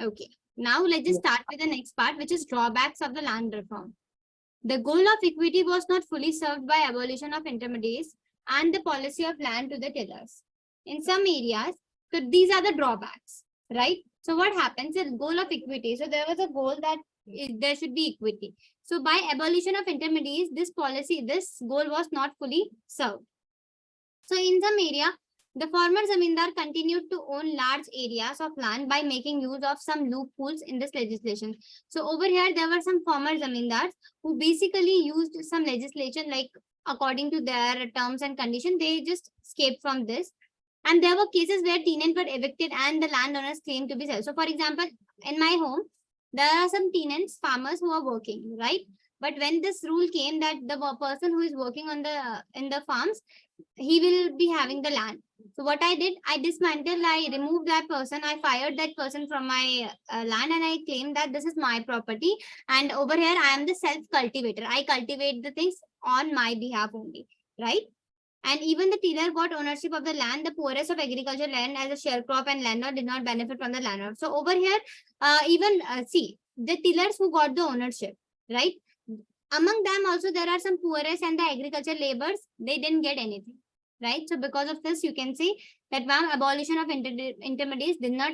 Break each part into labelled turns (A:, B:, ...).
A: Okay. Now let's just start with the next part, which is drawbacks of the land reform. The goal of equity was not fully served by abolition of intermediaries and the policy of land to the tillers. In some areas, so these are the drawbacks, right? So what happens? The goal of equity. So there was a goal that there should be equity. So by abolition of intermediaries, this goal was not fully served. So in some area, the former zamindar continued to own large areas of land by making use of some loopholes in this legislation. So over here, there were some former zamindars who basically used some legislation like according to their terms and conditions. They just escaped from this. And there were cases where tenants were evicted and the landowners claimed to be sold. So for example, in my home, there are some tenants, farmers who are working, right? But when this rule came that the person who is working on the in the farms, he will be having the land. So what I did, I dismantled, I removed that person, I fired that person from my land, and I claimed that this is my property. And over here, I am the self cultivator. I cultivate the things on my behalf only, right? And even the tiller got ownership of the land. The poorest of agricultural land as a sharecrop and landlord did not benefit from the landlord. So over here, see the tillers who got the ownership, right? Among them also there are some poorest and the agricultural laborers. They didn't get anything, right? So because of this, you can see that abolition of intermediaries did not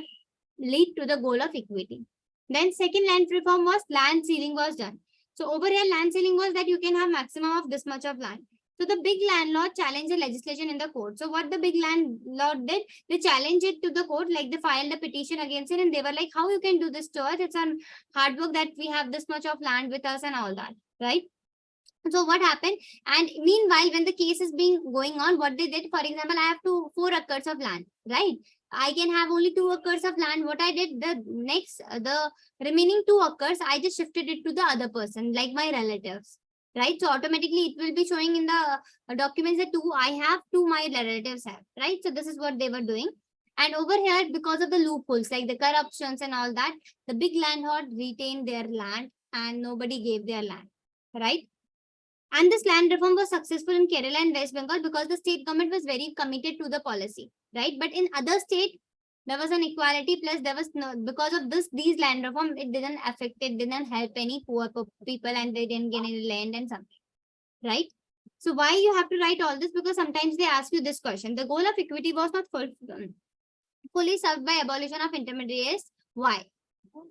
A: lead to the goal of equity. Then second land reform was land ceiling was done. So over here, land ceiling was that you can have maximum of this much of land. So the big landlord challenged the legislation in the court. So what the big landlord did, they challenged it to the court, like they filed a petition against it, and they were like, how you can do this to us? It's on hard work that we have this much of land with us and all that, right? So what happened? And meanwhile, when the case is being going on, what they did, for example, I have 4 acres of land, right? I can have only 2 acres of land. What I did, the remaining 2 acres, I just shifted it to the other person, like my relatives, right? So automatically it will be showing in the documents that 2 I have, 2 my relatives have, right? So this is what they were doing. And over here, because of the loopholes, like the corruptions and all that, the big landlord retained their land and nobody gave their land, right? And this land reform was successful in Kerala and West Bengal because the state government was very committed to the policy, right? But in other state, there was an equality plus there was no, because of these land reform, it didn't help any poor people and they didn't get any land and something, right? So why you have to write all this? Because sometimes they ask you this question. The goal of equity was not fully served by abolition of intermediaries. Why?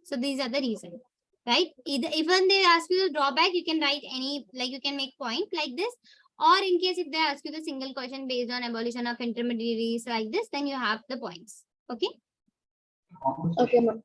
A: So these are the reasons, right? Either even they ask you the drawback, you can write any, like you can make point like this, or in case if they ask you the single question based on abolition of intermediaries like this, then you have the points. Okay.
B: Okay, ma'am.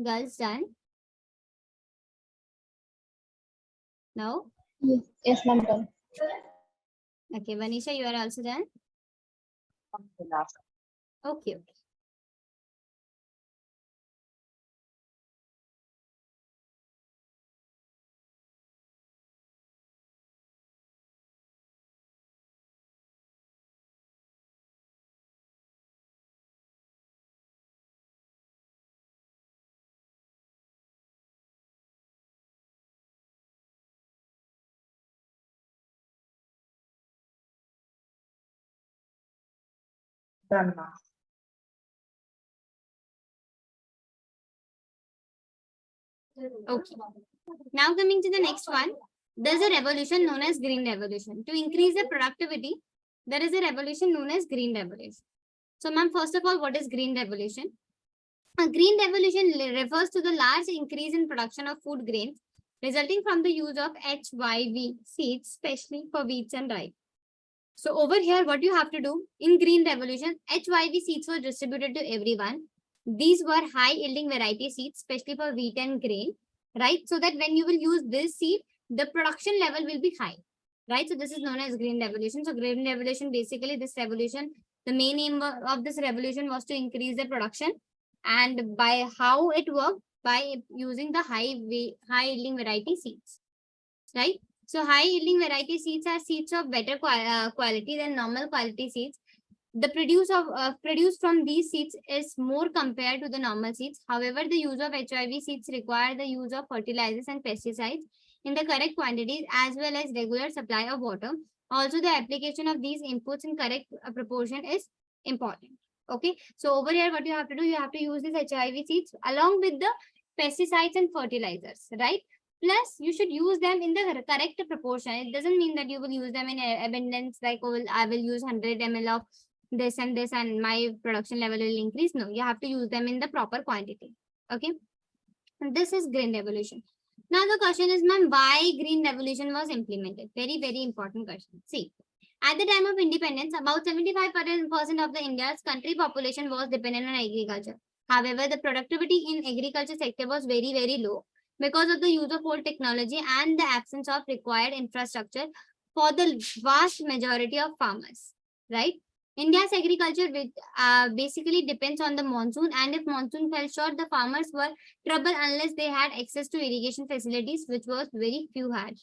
A: Girls done? No?
B: Yes, ma'am. Done.
A: Okay, Vanisha, you are also done? Okay, okay.
C: Done, ma'am.
A: Okay. Now coming to the next one, there's a revolution known as green revolution. To increase the productivity, there is a revolution known as green revolution. So, ma'am, first of all, what is green revolution? A green revolution refers to the large increase in production of food grains resulting from the use of HYV seeds, especially for wheats and rye. So over here, what you have to do in green revolution, HYV seeds were distributed to everyone. These were high yielding variety seeds, especially for wheat and grain, right? So that when you will use this seed, the production level will be high, right? So this is known as green revolution. So green revolution, basically this revolution, the main aim of this revolution was to increase the production, and by how it worked, by using the high yielding variety seeds, right? So high yielding variety seeds are seeds of better quality than normal quality seeds. The produce from these seeds is more compared to the normal seeds. However, the use of HIV seeds require the use of fertilizers and pesticides in the correct quantities as well as regular supply of water. Also, the application of these inputs in correct proportion is important. Okay, so over here, what you have to do, you have to use these HIV seeds along with the pesticides and fertilizers, right? Plus, you should use them in the correct proportion. It doesn't mean that you will use them in abundance, like, oh, I will use 100 ml of this and my production level will increase. No, you have to use them in the proper quantity. Okay. And this is green revolution. Now the question is, ma'am, why green revolution was implemented? Very, very important question. See, at the time of independence, about 75% of the India's country population was dependent on agriculture. However, the productivity in agriculture sector was very, very low because of the use of old technology and the absence of required infrastructure for the vast majority of farmers, right? India's agriculture basically depends on the monsoon, and if monsoon fell short, the farmers were trouble unless they had access to irrigation facilities, which was very few had.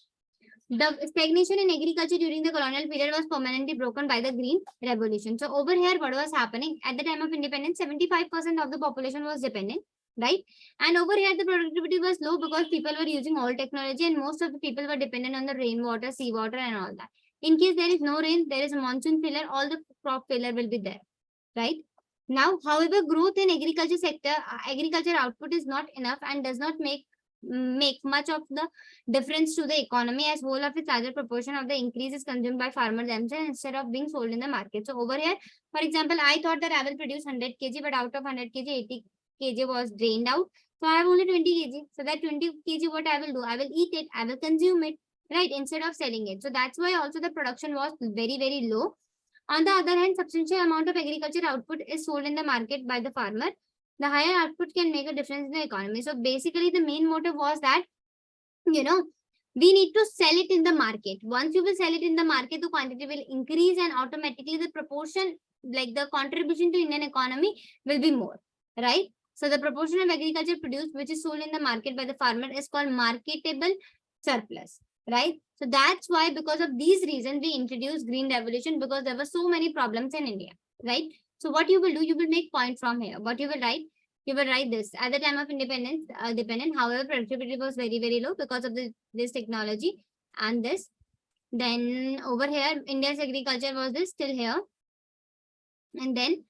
A: The stagnation in agriculture during the colonial period was permanently broken by the Green Revolution. So over here, what was happening at the time of independence? 75% of the population was dependent, right? And over here, the productivity was low because people were using old technology, and most of the people were dependent on the rainwater, seawater, and all that. In case there is no rain, there is a monsoon failure, all the crop failure will be there, right? Now, however, growth in agriculture sector, agriculture output is not enough and does not make much of the difference to the economy, as whole of its larger proportion of the increase is consumed by farmers themselves instead of being sold in the market. So over here, for example, I thought that I will produce 100 kg, but out of 100 kg, 80 kg was drained out. So I have only 20 kg. So that 20 kg, what I will do? I will eat it, I will consume it, right? Instead of selling it. So that's why also the production was very, very low. On the other hand, substantial amount of agriculture output is sold in the market by the farmer. The higher output can make a difference in the economy. So basically, the main motive was that, you know, we need to sell it in the market. Once you will sell it in the market, the quantity will increase and automatically the proportion, like the contribution to Indian economy will be more, right? So the proportion of agriculture produced which is sold in the market by the farmer is called marketable surplus, right? So that's why, because of these reasons, we introduced green revolution, because there were so many problems in India, right? So what you will do, you will make point from here. What you will write? You will write this. At the time of independence, dependent, however, productivity was very, very low because of this technology and this. Then over here, India's agriculture was this till here. And then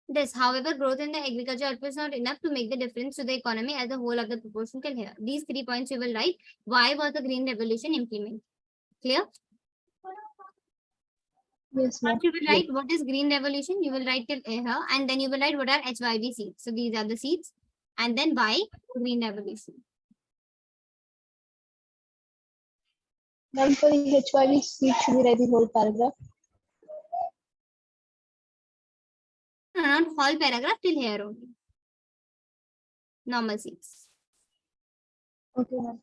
A: this, however, growth in the agriculture output is not enough to make the difference to the economy as a whole of the proportion till here. These 3 points you will write. Why was the green revolution implemented? Clear?
B: Yes, ma'am.
A: First, you will write what is green revolution. You will write till here, and then you will write what are HYV seeds. So these are the seeds, and then why green revolution.
B: Ma'am, for the HYV seed, should we write the whole paragraph?
A: No, not whole paragraph, till here only. Normal scenes.
B: Okay, ma'am.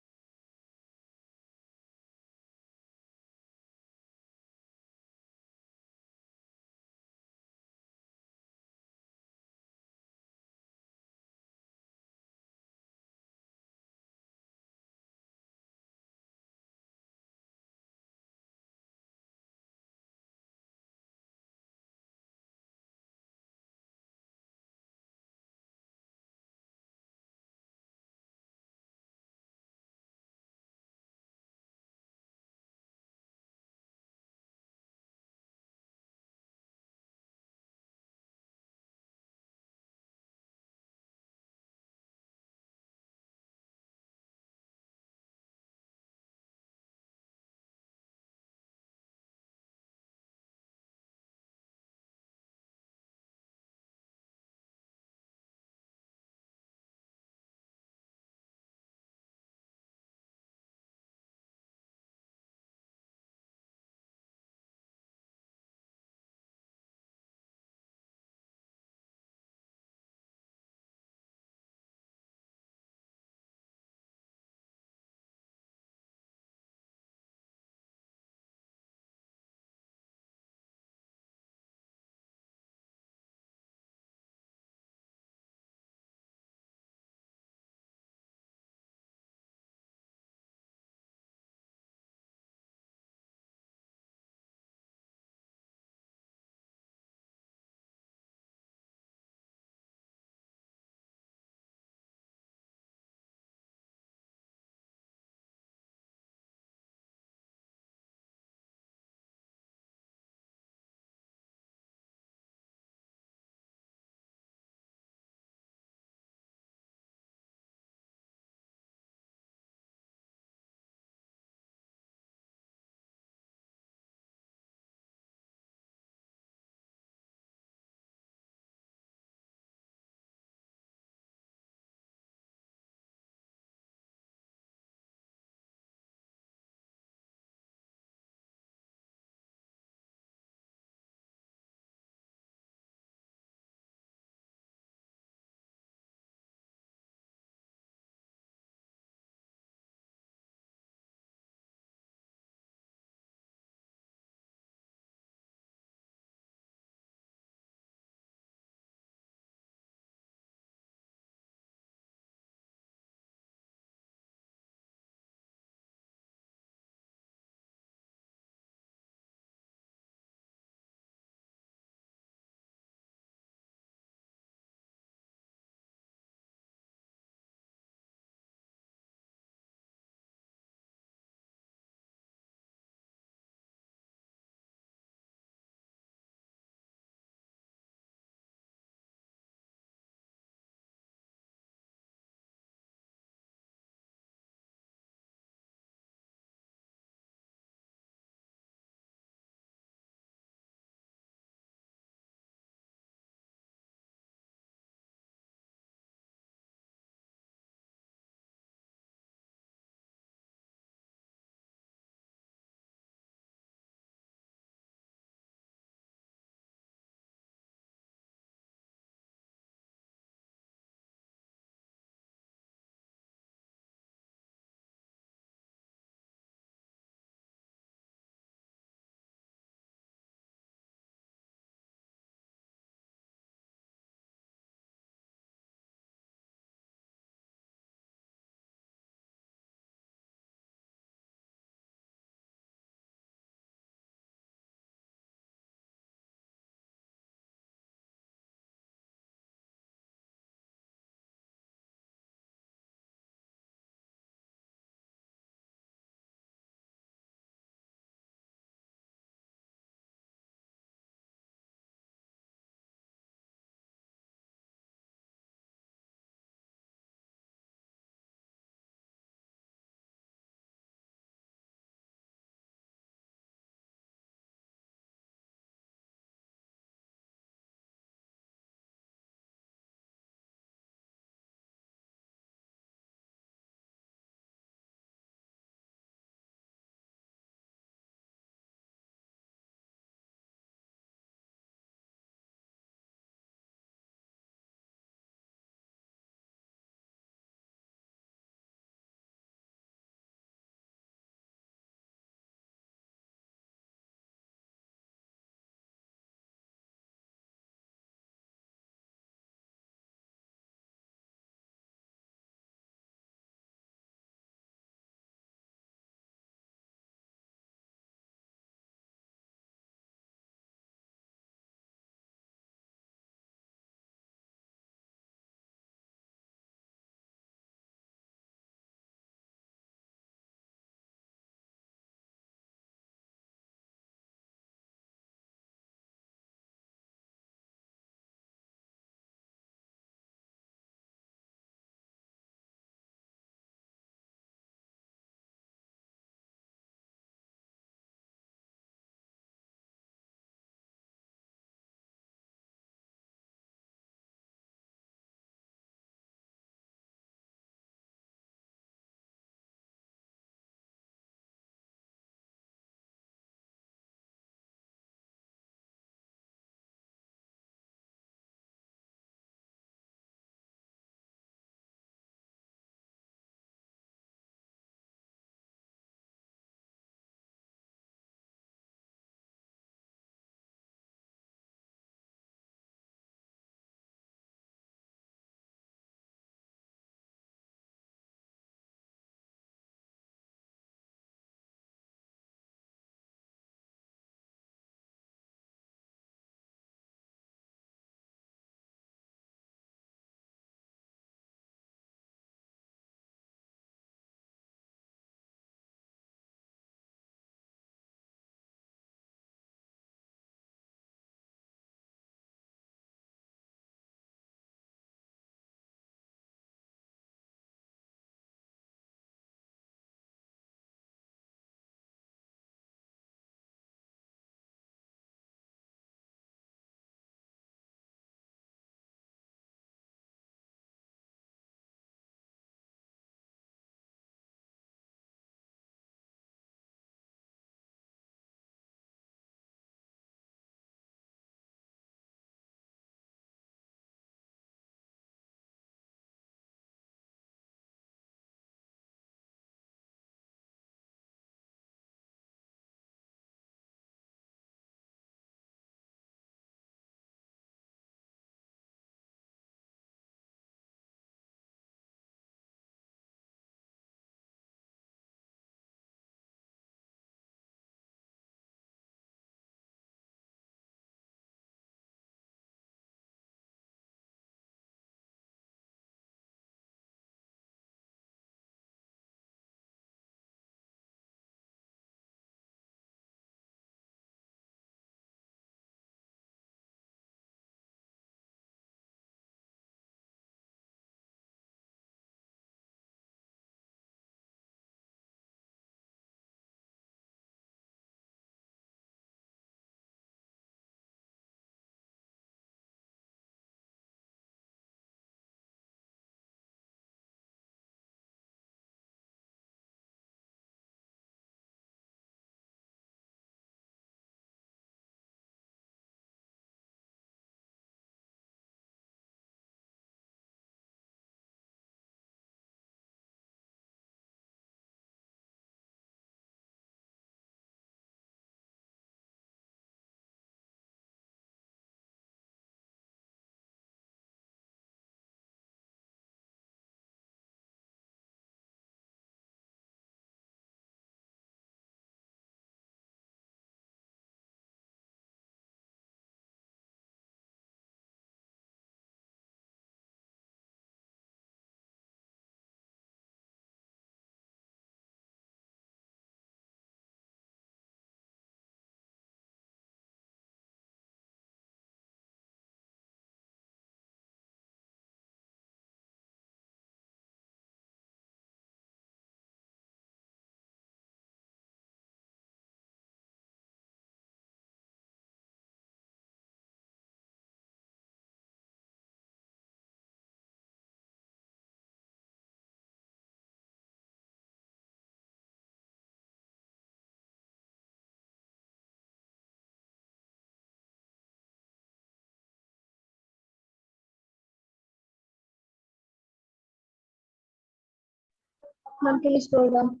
B: Ma'am, can you scroll down?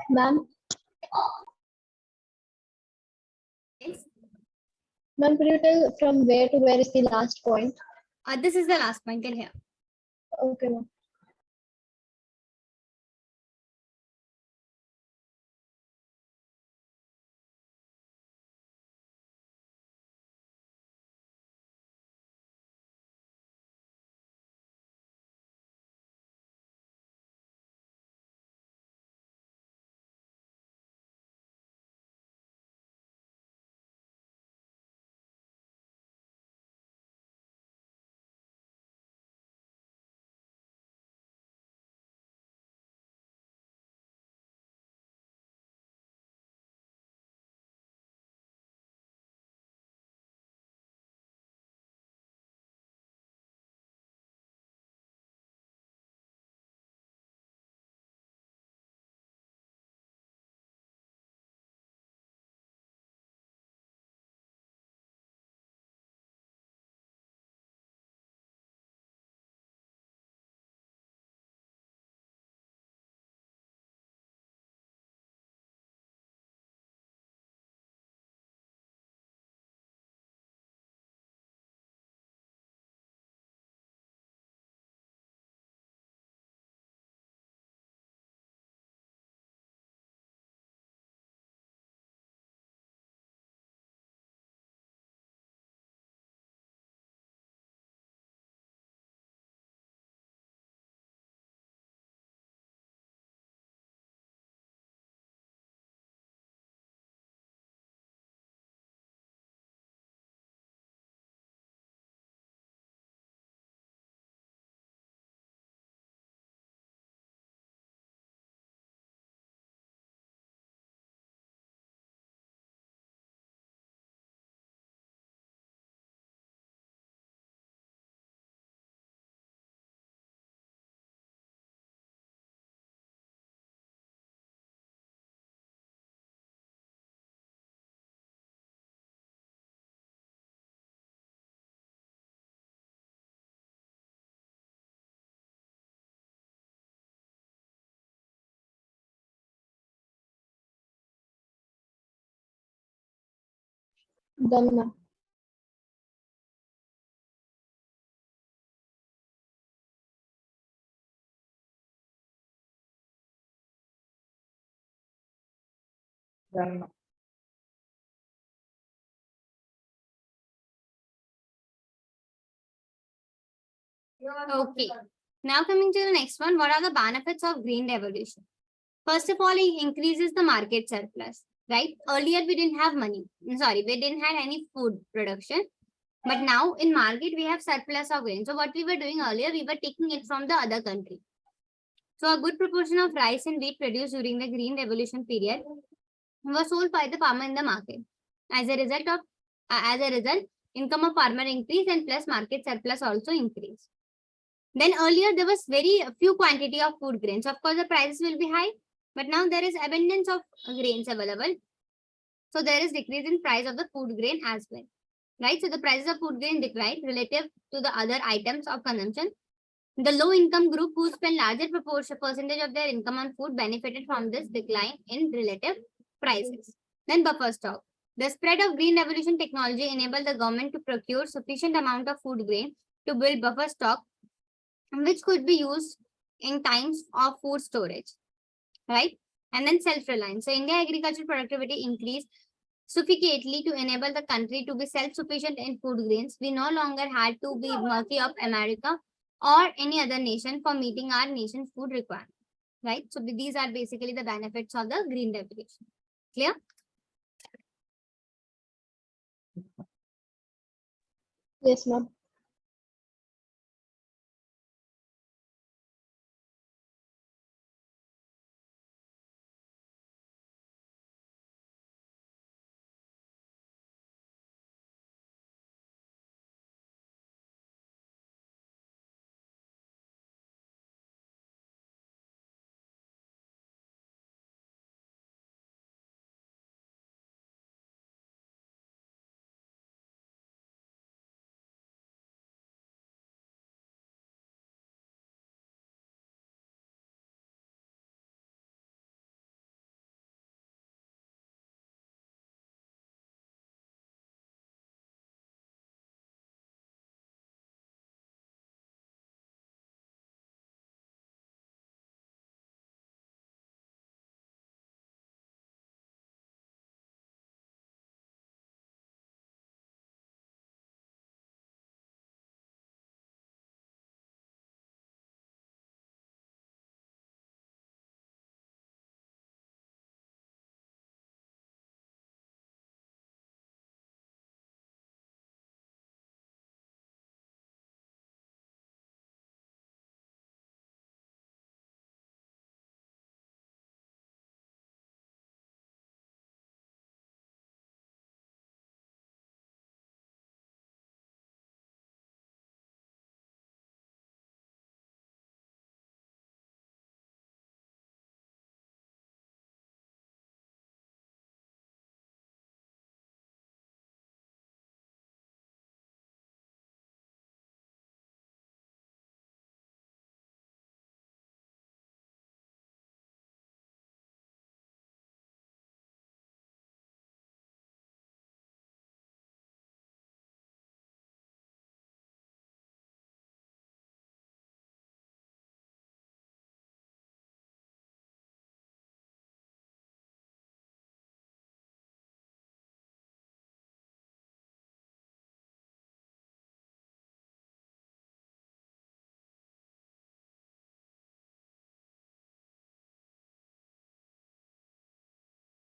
B: Ma'am,
A: Yes.
B: ma'am, could you tell from where to where is the last point?
A: This is the last point till here.
B: Okay, ma'am. Done, ma'am.
C: Done.
A: Okay. Now coming to the next one, what are the benefits of green revolution? First of all, it increases the market surplus, right? Earlier we didn't have money. Sorry, we didn't have any food production. But now in market we have surplus of grain. So what we were doing earlier, we were taking it from the other country. So a good proportion of rice and wheat produced during the Green Revolution period was sold by the farmer in the market. As a result, income of farmer increased and plus market surplus also increased. Then earlier there was very few quantity of food grains. Of course, the prices will be high, but now there is abundance of grains available. So there is decrease in price of the food grain as well, right? So the prices of food grain declined relative to the other items of consumption. The low income group who spend larger percentage of their income on food benefited from this decline in relative prices. Then buffer stock. The spread of green revolution technology enabled the government to procure sufficient amount of food grain to build buffer stock, which could be used in times of food storage, right? And then self-reliance. So India agricultural productivity increased sufficiently to enable the country to be self-sufficient in food grains. We no longer had to be mercy of America or any other nation for meeting our nation's food requirements, right? So these are basically the benefits of the green revolution. Clear?
B: Yes, ma'am.